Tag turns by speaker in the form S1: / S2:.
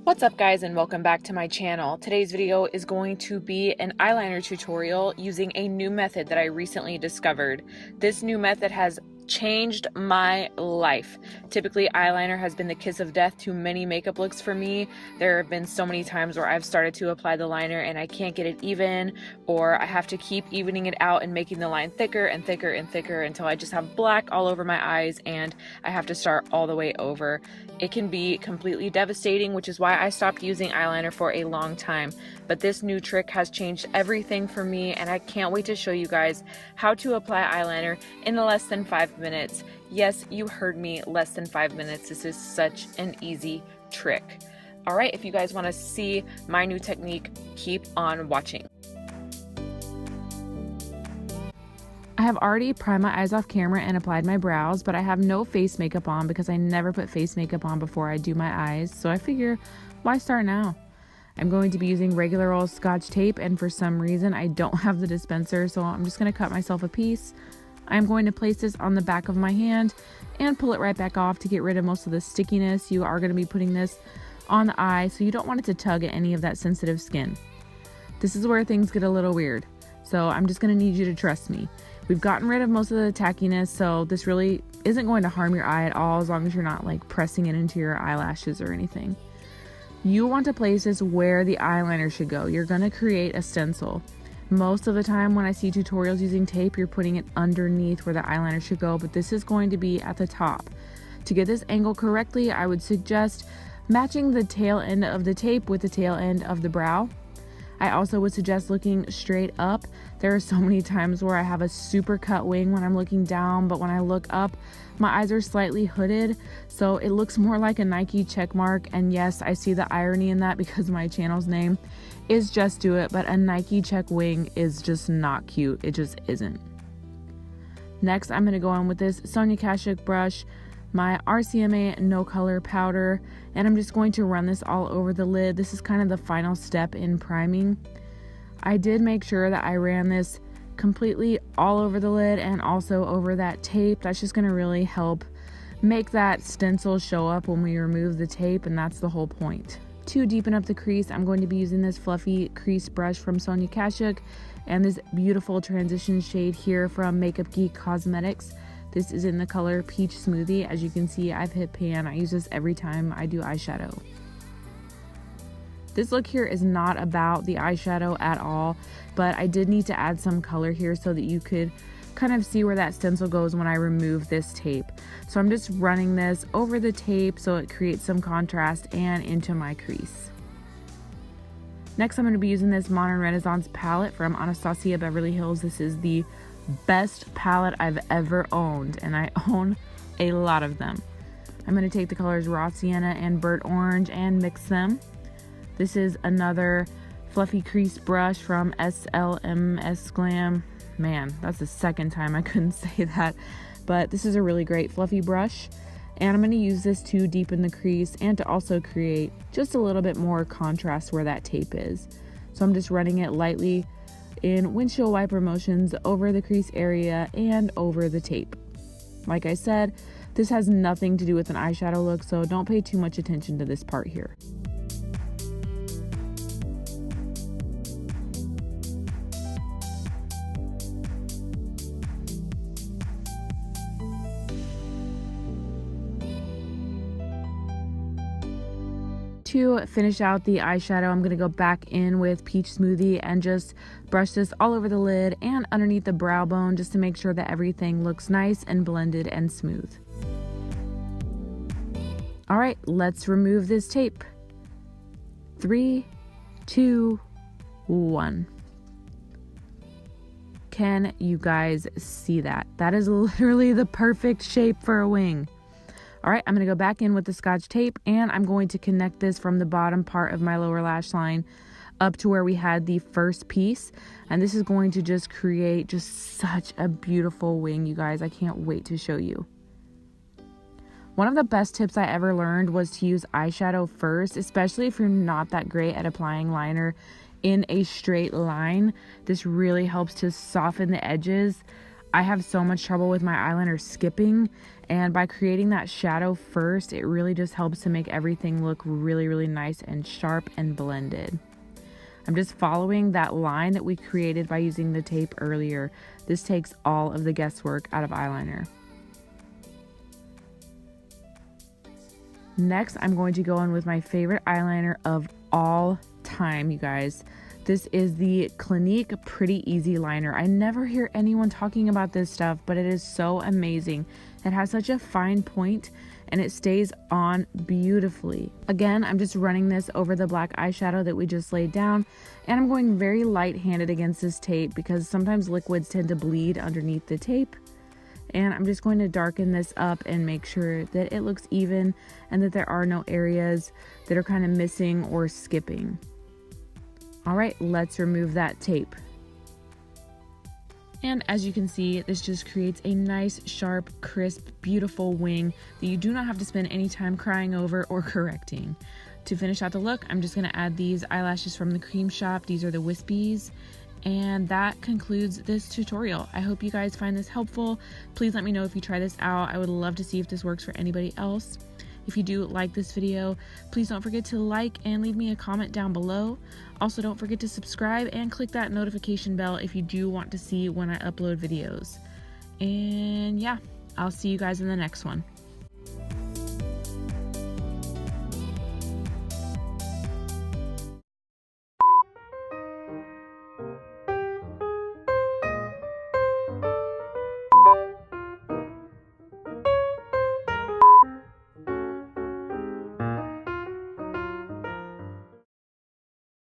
S1: What's up guys, and welcome back to my channel. Today's video is going to be an eyeliner tutorial using a new method that I recently discovered. This new method has changed my life. Typically, eyeliner has been the kiss of death to many makeup looks for me. There have been so many times where I've started to apply the liner and I can't get it even, or I have to keep evening it out and making the line thicker and thicker and thicker until I just have black all over my eyes and I have to start all the way over. It can be completely devastating, which is why I stopped using eyeliner for a long time. But this new trick has changed everything for me, and I can't wait to show you guys how to apply eyeliner in less than 5 minutes. Yes, you heard me, less than 5 minutes. This is such an easy trick. All right, if you guys want to see my new technique, keep on watching. I have already primed my eyes off camera and applied my brows, but I have no face makeup on because I never put face makeup on before I do my eyes, so I figure, why start now? I'm going to be using regular old Scotch tape, and for some reason I don't have the dispenser, so I'm just going to cut myself a piece. I'm going to place this on the back of my hand and pull it right back off to get rid of most of the stickiness. You are going to be putting this on the eye, so you don't want it to tug at any of that sensitive skin. This is where things get a little weird, so I'm just going to need you to trust me. We've gotten rid of most of the tackiness, so this really isn't going to harm your eye at all as long as you're not like pressing it into your eyelashes or anything. You want to place this where the eyeliner should go. You're going to create a stencil. Most of the time when I see tutorials using tape, you're putting it underneath where the eyeliner should go, but this is going to be at the top. To get this angle correctly, I would suggest matching the tail end of the tape with the tail end of the brow. I also would suggest looking straight up. There are so many times where I have a super cut wing when I'm looking down, but when I look up, my eyes are slightly hooded, so it looks more like a Nike check mark. And yes, I see the irony in that because my channel's name is Just Do It, but a Nike check wing is just not cute. It just isn't. Next, I'm going to go on with this Sonia Kashuk brush, my RCMA no color powder, and I'm just going to run this all over the lid. This is kind of the final step in priming. I did make sure that I ran this completely all over the lid and also over that tape. That's just going to really help make that stencil show up when we remove the tape, and that's the whole point. To deepen up the crease, I'm going to be using this fluffy crease brush from Sonia Kashuk and this beautiful transition shade here from Makeup Geek Cosmetics. This is in the color Peach Smoothie. As you can see, I've hit pan. I use this every time I do eyeshadow. This look here is not about the eyeshadow at all, but I did need to add some color here so that you could kind of see where that stencil goes when I remove this tape. So I'm just running this over the tape so it creates some contrast and into my crease. Next, I'm going to be using this Modern Renaissance palette from Anastasia Beverly Hills. This is the best palette I've ever owned, and I own a lot of them. I'm going to take the colors Raw Sienna and Burnt Orange and mix them. This is another fluffy crease brush from SLMissglam. Man, that's the second time I couldn't say that, but this is a really great fluffy brush, and I'm going to use this to deepen the crease and to also create just a little bit more contrast where that tape is. So I'm just running it lightly in windshield wiper motions over the crease area and over the tape. Like I said, this has nothing to do with an eyeshadow look, so don't pay too much attention to this part here. To finish out the eyeshadow, I'm going to go back in with Peach Smoothie and just brush this all over the lid and underneath the brow bone just to make sure that everything looks nice and blended and smooth. All right, let's remove this tape. 3, 2, 1. Can you guys see that? That is literally the perfect shape for a wing. All right, I'm going to go back in with the Scotch tape, and I'm going to connect this from the bottom part of my lower lash line up to where we had the first piece. And this is going to just create just such a beautiful wing, you guys. I can't wait to show you. One of the best tips I ever learned was to use eyeshadow first, especially if you're not that great at applying liner in a straight line. This really helps to soften the edges. I have so much trouble with my eyeliner skipping, and by creating that shadow first, it really just helps to make everything look really, really nice and sharp and blended. I'm just following that line that we created by using the tape earlier. This takes all of the guesswork out of eyeliner. Next, I'm going to go in with my favorite eyeliner of all time, you guys. This is the Clinique Pretty Easy Liner. I never hear anyone talking about this stuff, but it is so amazing. It has such a fine point and it stays on beautifully. Again, I'm just running this over the black eyeshadow that we just laid down, and I'm going very light-handed against this tape because sometimes liquids tend to bleed underneath the tape. And I'm just going to darken this up and make sure that it looks even and that there are no areas that are kind of missing or skipping. All right, let's remove that tape. And as you can see, this just creates a nice, sharp, crisp, beautiful wing that you do not have to spend any time crying over or correcting. To finish out the look, I'm just gonna add these eyelashes from the Creme shop. These are the Wispies. And that concludes this tutorial. I hope you guys find this helpful. Please let me know if you try this out. I would love to see if this works for anybody else. If you do like this video, please don't forget to like and leave me a comment down below. Also, don't forget to subscribe and click that notification bell if you do want to see when I upload videos. And yeah, I'll see you guys in the next one.